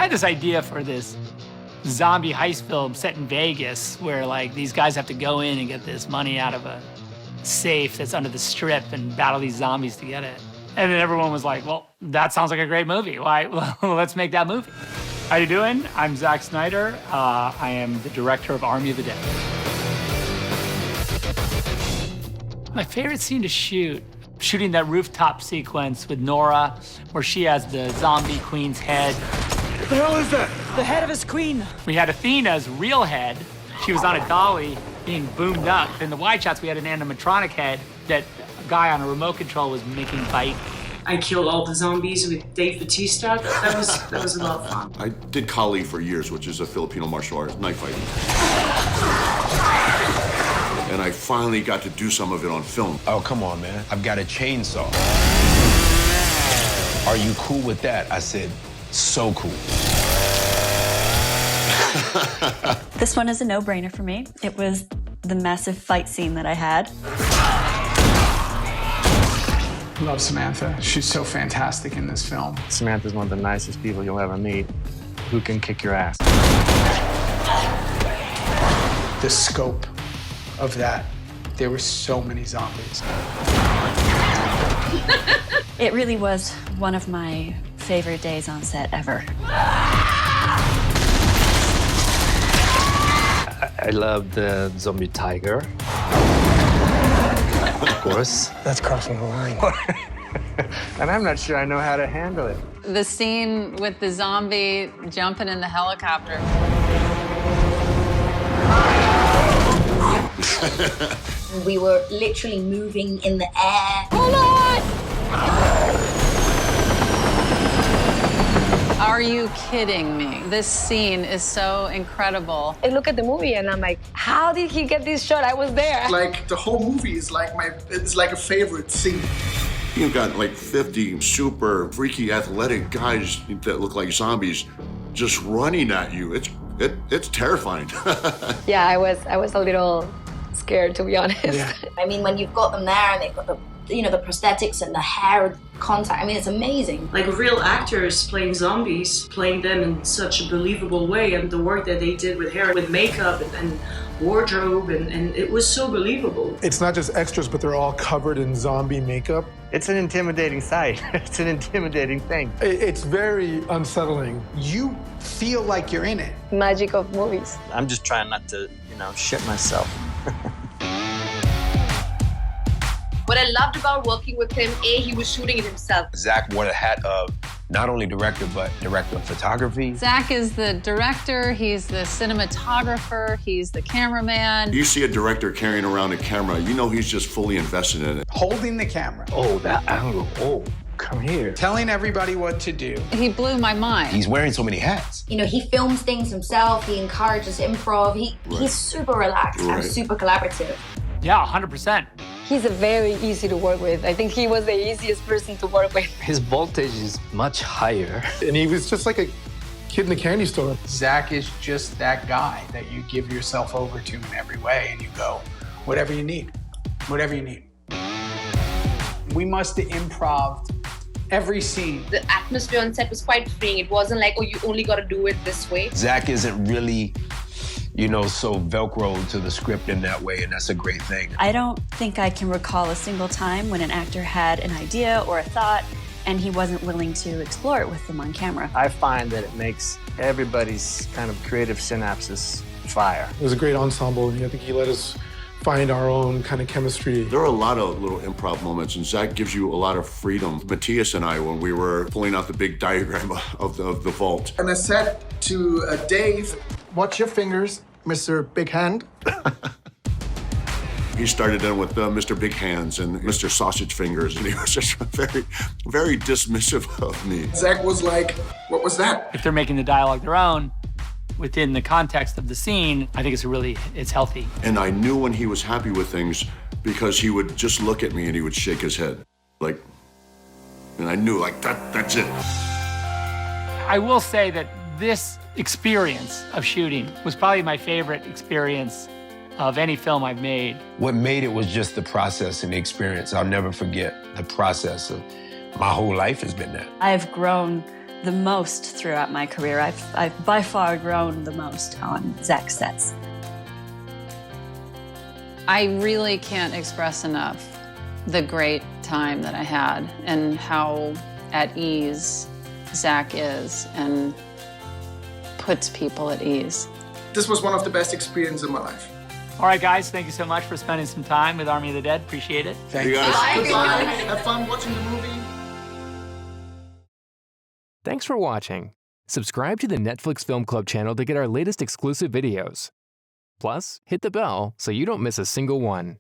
had this idea for this zombie heist film set in Vegas where like these guys have to go in and get this money out of a safe that's under the strip and battle these zombies to get it. And then everyone was like, well, that sounds like a great movie. Why? Well, let's make that movie. How you doing? I'm Zack Snyder. I am the director of Army of the Dead. My favorite scene to shoot, shooting that rooftop sequence with Nora, where she has the zombie queen's head. What the hell is that? The head of his queen. We had Athena's real head. She was on a dolly being boomed up. In the wide shots, we had an animatronic head that a guy on a remote control was making bite. I killed all the zombies with Dave Bautista. That was a lot of fun. I did Kali for years, which is a Filipino martial arts, knife fighting. And I finally got to do some of it on film. Oh, come on, man. I've got a chainsaw. Are you cool with that? I said, so cool. This one is a no-brainer for me. It was the massive fight scene that I had. Love Samantha. She's so fantastic in this film. Samantha's one of the nicest people you'll ever meet, who can kick your ass. The scope of that, there were so many zombies. It really was one of my favorite days on set ever. I love the zombie tiger. Of course. That's crossing the line. And I'm not sure I know how to handle it. The scene with the zombie jumping in the helicopter. We were literally moving in the air. Hold on! Are you kidding me? This scene is so incredible. I look at the movie and I'm like, how did he get this shot? I was there. Like, the whole movie is like it's like a favorite scene. You've got like 50 super freaky athletic guys that look like zombies just running at you. It's terrifying. Yeah, I was a little scared, to be honest. Yeah. I mean, when you've got them there and they've got the prosthetics and the hair contact, I mean, it's amazing. Like real actors playing zombies, playing them in such a believable way, and the work that they did with hair, with makeup and wardrobe, and it was so believable. It's not just extras, but they're all covered in zombie makeup. It's an intimidating sight. It's an intimidating thing. It's very unsettling. You feel like you're in it. Magic of movies. I'm just trying not to, shit myself. What I loved about working with him, he was shooting it himself. Zack wore the hat of not only director, but director of photography. Zack is the director, he's the cinematographer, he's the cameraman. You see a director carrying around a camera, you know he's just fully invested in it. Holding the camera. Oh, that angle. Oh, come here. Telling everybody what to do. He blew my mind. He's wearing so many hats. You know, he films things himself, he encourages improv, he's super relaxed and super collaborative. Yeah, 100%. He's very easy to work with. I think he was the easiest person to work with. His voltage is much higher. And he was just like a kid in the candy store. Zack is just that guy that you give yourself over to in every way and you go, whatever you need, whatever you need. We must have improv'd every scene. The atmosphere on set was quite freeing. It wasn't like, oh, you only got to do it this way. Zack isn't really, so Velcro to the script in that way, and that's a great thing. I don't think I can recall a single time when an actor had an idea or a thought and he wasn't willing to explore it with them on camera. I find that it makes everybody's kind of creative synapses fire. It was a great ensemble, and I think he let us find our own kind of chemistry. There are a lot of little improv moments, and Zack gives you a lot of freedom. Matthias and I, when we were pulling out the big diagram of the vault. And I said to Dave, watch your fingers, Mr. Big Hand. He started in with Mr. Big Hands and Mr. Sausage Fingers, and he was just very, very dismissive of me. Zack was like, what was that? If they're making the dialogue their own, within the context of the scene, I think it's healthy. And I knew when he was happy with things because he would just look at me and he would shake his head. And I knew, that's it. I will say that this experience of shooting was probably my favorite experience of any film I've made. What made it was just the process and the experience. I'll never forget the process of my whole life has been that. I've grown the most throughout my career. I've by far grown the most on Zach's sets. I really can't express enough the great time that I had and how at ease Zach is and puts people at ease. This was one of the best experiences of my life. All right, guys, thank you so much for spending some time with Army of the Dead. Appreciate it. Thank You you. guys. Goodbye. Have fun watching the movie. Thanks for watching. Subscribe to the Netflix Film Club channel to get our latest exclusive videos. Plus, hit the bell so you don't miss a single one.